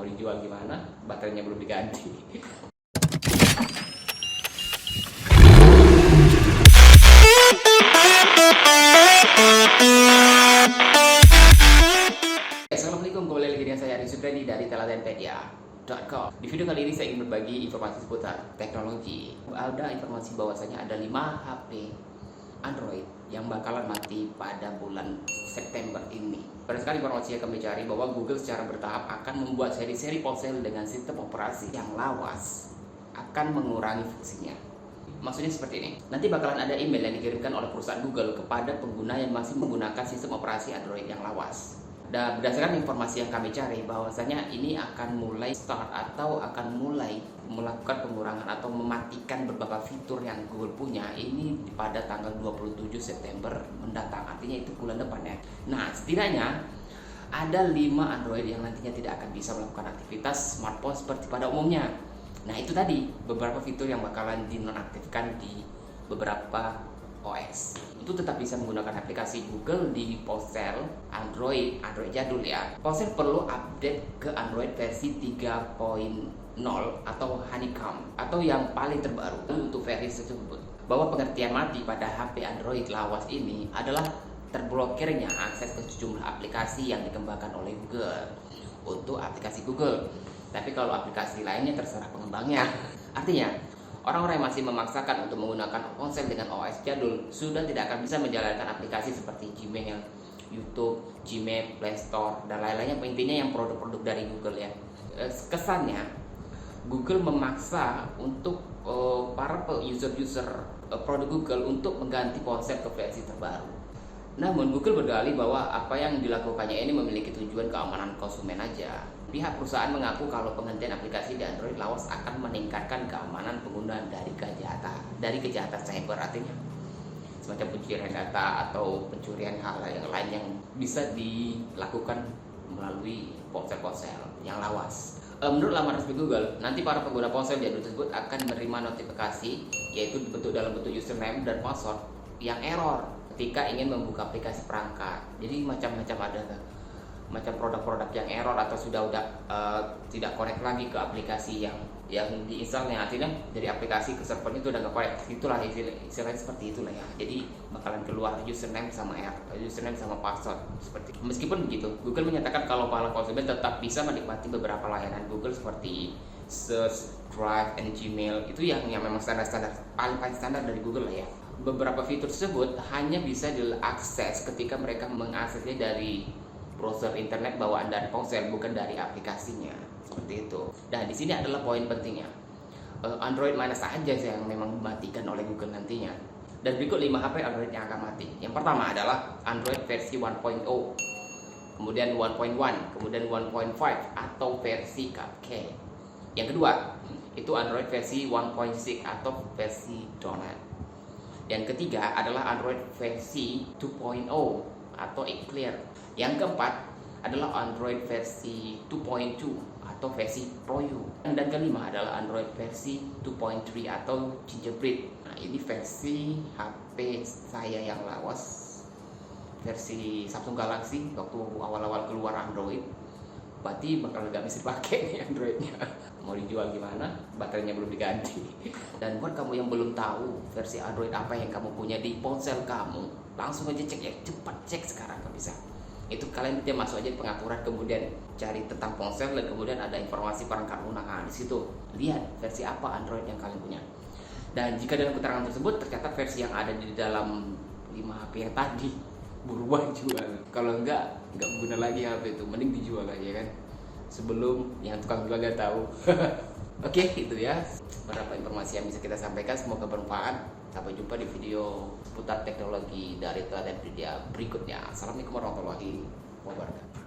mau dijual gimana, baterainya belum diganti. Assalamualaikum, kembali lagi dengan saya Ari Supriyadi dari teladanpedia.com. Di video kali ini saya ingin berbagi informasi seputar teknologi. Ada informasi bahwasanya ada 5 HP Android yang bakalan mati pada bulan September ini. Berdasarkan informasi yang kami cari bahwa Google secara bertahap akan membuat seri-seri ponsel dengan sistem operasi yang lawas akan mengurangi fungsinya. Maksudnya seperti ini, nanti bakalan ada email yang dikirimkan oleh perusahaan Google kepada pengguna yang masih menggunakan sistem operasi Android yang lawas. Dan berdasarkan informasi yang kami cari bahwasanya ini akan mulai start atau akan mulai melakukan pengurangan atau mematikan beberapa fitur yang Google punya ini pada tanggal 27 September mendatang, artinya itu bulan depan ya. Nah, setidaknya ada 5 Android yang nantinya tidak akan bisa melakukan aktivitas smartphone seperti pada umumnya. Nah, itu tadi beberapa fitur yang bakalan dinonaktifkan di beberapa OS. Itu tetap bisa menggunakan aplikasi Google di ponsel Android jadul ya. Ponsel perlu update ke Android versi 3.0 atau Honeycomb atau yang paling terbaru untuk versi tersebut. Bahwa pengertian mati pada HP Android lawas ini adalah terblokirnya akses ke sejumlah aplikasi yang dikembangkan oleh Google untuk aplikasi Google. Tapi kalau aplikasi lainnya terserah pengembangnya. Artinya, orang-orang yang masih memaksakan untuk menggunakan ponsel dengan OS jadul sudah tidak akan bisa menjalankan aplikasi seperti Gmail, YouTube, Gmail, Play Store, dan lain-lainnya. Intinya yang produk-produk dari Google ya. Kesannya, Google memaksa untuk para user-user produk Google untuk mengganti ponsel ke versi terbaru. Namun Google berdalih bahwa apa yang dilakukannya ini memiliki tujuan keamanan konsumen aja. Pihak perusahaan mengaku kalau penghentian aplikasi di Android lawas akan meningkatkan keamanan pengguna dari kejahatan cyber, artinya semacam pencurian data atau pencurian hal yang lain yang bisa dilakukan melalui ponsel-ponsel yang lawas. Menurut laman resmi Google, nanti para pengguna ponsel jadul tersebut akan menerima notifikasi, yaitu dalam bentuk username dan password yang error ketika ingin membuka aplikasi perangkat. Jadi macam-macam ada macam produk-produk yang error atau sudah tidak connect lagi ke aplikasi yang diinstalnya, artinya dari aplikasi ke servernya itu udah nggak connect. Itulah istilahnya seperti itulah ya. Jadi bakalan keluar username sama password seperti itu. Meskipun begitu, Google menyatakan kalau para konsumen tetap bisa menikmati beberapa layanan Google seperti Search, Drive, and Gmail. Itu yang memang standar paling standar dari Google lah ya. Beberapa fitur tersebut hanya bisa diakses ketika mereka mengaksesnya dari browser internet bawaan dari ponsel, bukan dari aplikasinya. Seperti itu. Dan di sini adalah poin pentingnya. Android mana saja yang memang dimatikan oleh Google nantinya. Dan berikut 5 HP Android yang akan mati. Yang pertama adalah Android versi 1.0, kemudian 1.1, kemudian 1.5 atau versi Cupcake. Yang kedua, itu Android versi 1.6 atau versi Donut. Yang ketiga adalah Android versi 2.0 atau Eclair. Yang keempat adalah Android versi 2.2 atau versi Proyo. Dan kelima adalah Android versi 2.3 atau Gingerbread. Nah, ini versi HP saya yang lawas, versi Samsung Galaxy waktu awal-awal keluar Android. Berarti bakal nggak bisa dipakai nih Androidnya. Mau dijual gimana, baterainya belum diganti. Dan buat kamu yang belum tahu versi Android apa yang kamu punya di ponsel kamu, langsung aja cek ya, cepat cek sekarang kalau bisa. Itu kalian bisa masuk aja di pengaturan, kemudian cari tentang ponsel, dan kemudian ada informasi perangkat lunak. Di situ lihat versi apa Android yang kalian punya. Dan jika dalam keterangan tersebut tercatat versi yang ada di dalam 5 HP yang tadi, buruan jual. Kalau enggak guna lagi HP itu, mending dijual aja kan, sebelum yang tukang jual gak tahu. Oke, itu ya beberapa informasi yang bisa kita sampaikan, semoga bermanfaat. Sampai jumpa di video seputar teknologi dari Teladanpedia berikutnya. Assalamualaikum warahmatullahi wabarakatuh.